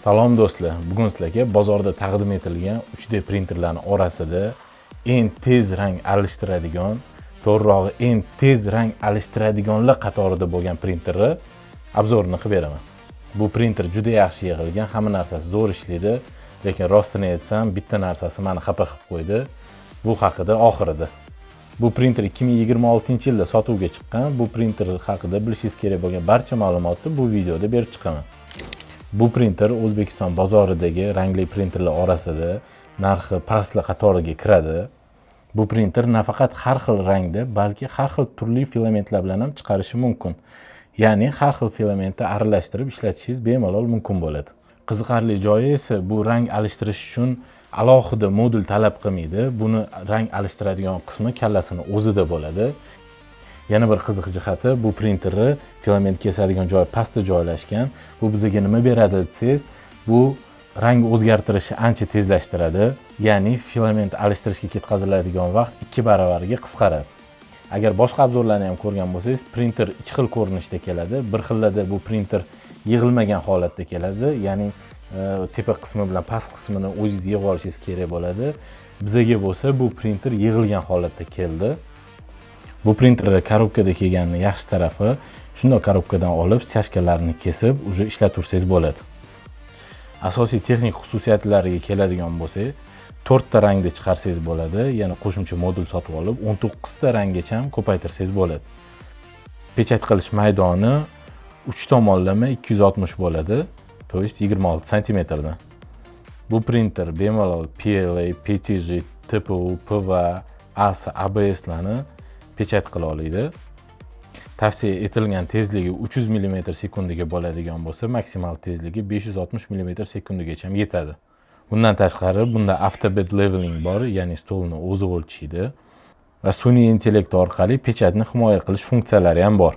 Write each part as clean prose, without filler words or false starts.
Salom do'stlar, bugun sizlarga bozorda taqdim etilgan 3D printerlarning orasida eng tez rang alishtiradigan, to'g'rirog'i eng tez rang alishtiradiganlar qatorida bo'lgan printerni obzorini qilib beraman. Bu printer juda yaxshi yig'ilgan, hamma narsasi zo'r ishlaydi, lekin rostini aytsam, bitta narsasi meni xafa qilib qo'ydi. Bu haqida oxirida. Bu printer 2026-yilda sotuvga chiqqan. Bu printer haqida bilishingiz kerak bo'lgan barcha ma'lumotni bu videoda berib chiqaman. Bu printer O'zbekiston bozoridagi rangli printerlar orasida narxi pastlar qatoriga kiradi. Bu printer nafaqat har xil rangda, balki har xil turli filamentlar bilan ham chiqarishi mumkin. Ya'ni har xil filamentni aralashtirib ishlatishingiz bemalol mumkin bo'ladi. Qiziqarli joyi esa bu rang alishtirish uchun alohida modul talab qilmaydi. Buni rang alishtiradigan qismi kallasini o'zida bo'ladi. Yana bir qiziq jihati, bu printerni filament kesadigan joyi pastda joylashgan. Bu bizga nima beradi desangiz, bu rang o'zgartirishni ancha tezlashtiradi. Ya'ni filament alishtirishga ketkaziladigan vaqt 2 baravariga qisqaradi. Agar boshqa obzorlarni ham ko'rgan bo'lsangiz, printer ikki xil ko'rinishda keladi. Bir xillarda bu printer yig'ilmagan holatda keladi, ya'ni tepa qismi bilan past qismini o'zingiz yig'ib olishingiz kerak bo'ladi. Bizga bo'lsa bu printer yig'ilgan holatda keldi. Bu printerda korobkada kelganning yaxshi tarafi, shunday korobkadan olib, stяжкalarini kesib, uje ishlatursangiz bo'ladi. Asosiy texnik xususiyatlariga keladigan bo'lsak, 4 ta rangda chiqarsangiz bo'ladi, yana qo'shimcha modul sotib olib, 19 ta ranggacha ham ko'paytirsangiz bo'ladi. Pechat qilish maydoni 3 tomonlama 260 bo'ladi, to есть 26 sm dan. Bu printer bemalol PLA, PTG, TPU, PVA, ASA, ABS larni pechat qila oladi. Tavsiya etilgan tezligi 300 mm/sekundaga bo'ladigan bo'lsa, maksimal tezligi 560 mm/sekundigacha yetadi. Bundan tashqari, bunda Afterbed leveling bor, ya'ni stolni o'zi o'lchaydi va sun'iy intellekt orqali pechatni himoya qilish funksiyalari ham bor.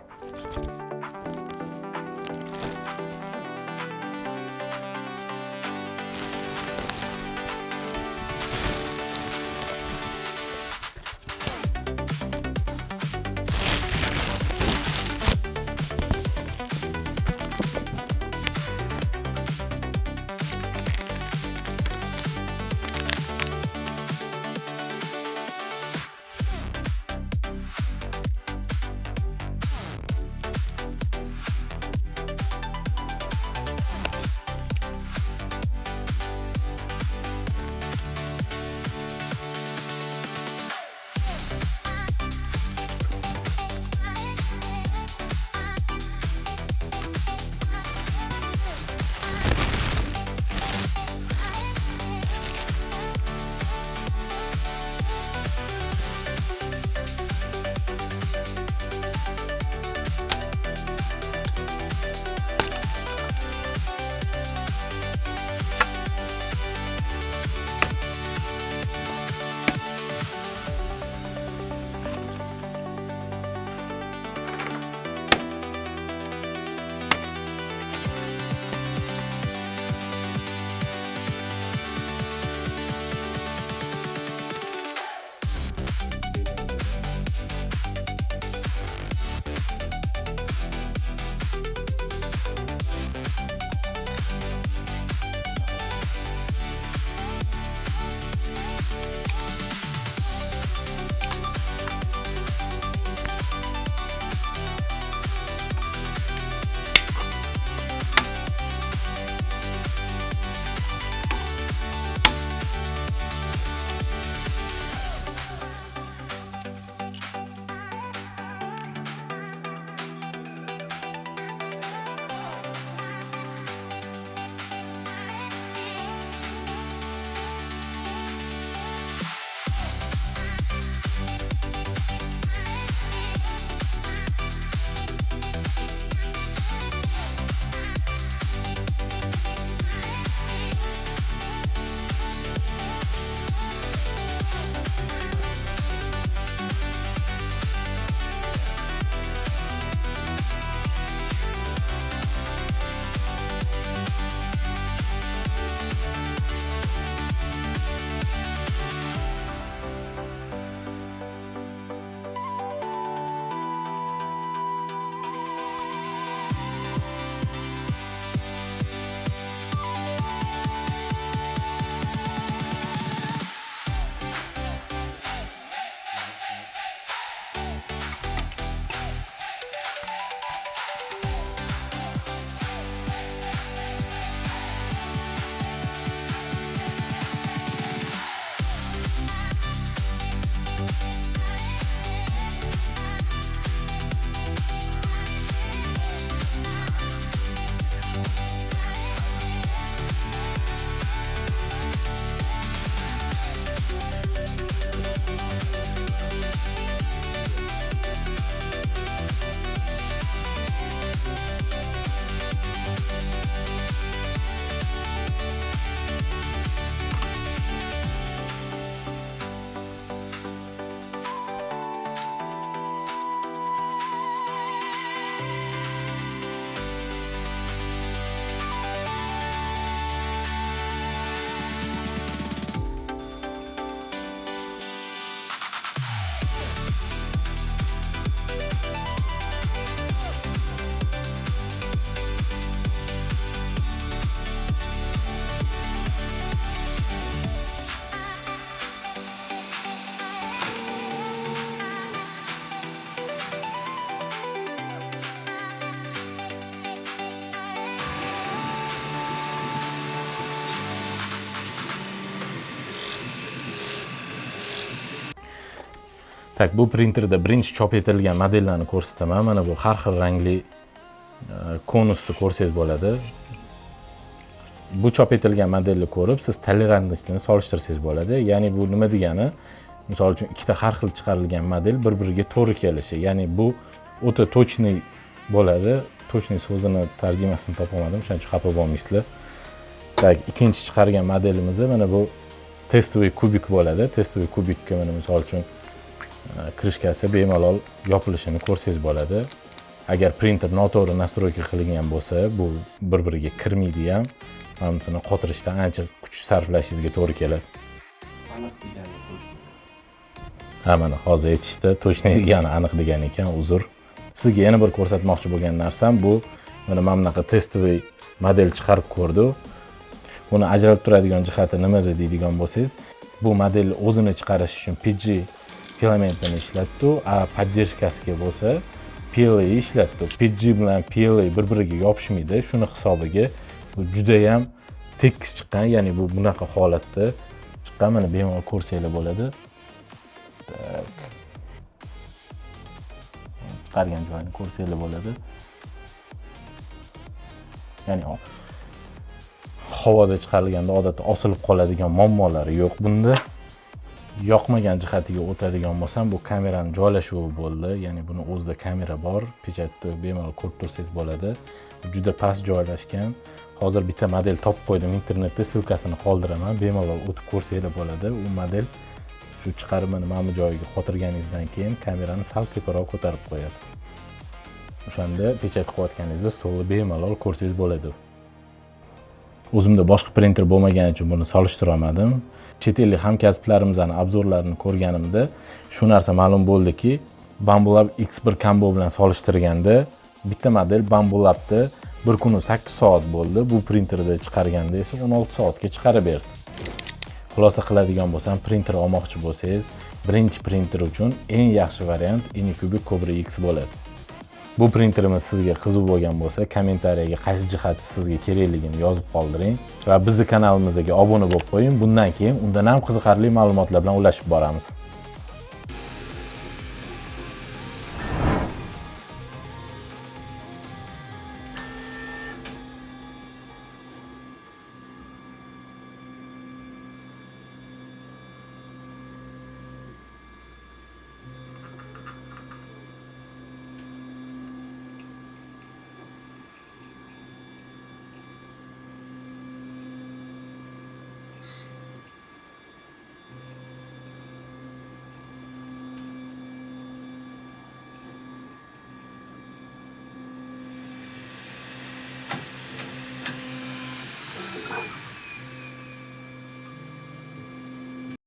Tak, bu printerda birinchi chop etilgan modellarni ko'rsataman. Mana bu har xil rangli konusni ko'rsangiz bo'ladi. Bu chop etilgan modelni ko'rib, siz tolerantnostini solishtirsangiz bo'ladi. Ya'ni bu nima degani? Misol uchun ikkita har xil chiqarilgan model bir-biriga to'g'ri kelishi. Ya'ni bu o'ta точный bo'ladi. Точный so'zini tarjimasini topolmadim, shuning uchun xafa bo'lmaysizlar. Tak, ikkinchi chiqargan modelimiz mana bu testoviy kubik bo'ladi. Testoviy kubikka mana misol uchun krishkasi bemalol yopilishini ko'rsangiz bo'ladi. Agar printer noto'g'ri nastroyka qilingan bo'lsa, bu bir-biriga kirmaydi ham. Hammasini qotirishdan ancha kuch sarflashingizga to'g'ri keladi. Ha, mana hozir aytishdi, точный degani aniq degan ekan, uzr. Sizga yana bir ko'rsatmoqchi bo'lgan narsam bu, mana bunaqa testoviy model chiqarib ko'rdi. Buni ajralib turadigan jihati nimada deydigan bo'lsangiz, bu modelni o'zini chiqarish uchun PG filamentini ishlatdi, поддержкasiga bo'lsa PLA ishlatdi. PG bilan PLA bir-biriga yopishmaydi. Shuni hisobiga bu juda ham tekis chiqqan, ya'ni bu bunaqa holatda chiqqan. Mana bemalol ko'rsanglar bo'ladi. Tak. Chiqargan joyini ko'rsanglar bo'ladi. Ya'ni havoda chiqarilganda odatda osilib qoladigan muammolari yo'q bunda. Yoqmagan jihatiga o'tadigan bo'lsam, bu kameraning joylashuvi bo'ldi. Ya'ni buni o'zida kamera bor, pechatni bemalol ko'rib tursangiz bo'ladi. Juda past joylashgan. Hozir bitta model topib qo'ydim internetda, silkasini qoldiraman, bemalol o'tib ko'rsanglar bo'ladi. U model shu chiqarimini mana bu joyiga qotirganingizdan keyin kamerani sal teparoq ko'tarib qo'yadi. O'shanda pechat qilayotganingizda stolni bemalol ko'rsangiz bo'ladi. O'zimda boshqa printer bo'lmagani uchun buni solishtira olmadim. Chet ellik hamkasblarimizning obzorlarini ko'rganimda shu narsa ma'lum bo'ldiki, Bambulab X1 Combo bilan solishtirganda bitta model Bambulabda bir kuni 8 soat bo'ldi. Bu printerda chiqarganda esa 16 soatga chiqarib berdi. Xulosa qiladigan bo'lsam, printer olmoqchi bo'lsangiz, birinchi printer uchun eng yaxshi variant Anycubic Cobra X bo'ladi. Bu printerimiz sizga qiziq bo'lgan bo'lsa, kommentariyaga qaysi jihati sizga kerakligini yozib qoldiring va bizning kanalimizga obuna bo'lib qo'ying. Bundan keyin undan ham qiziqarli ma'lumotlar bilan ulashib boramiz.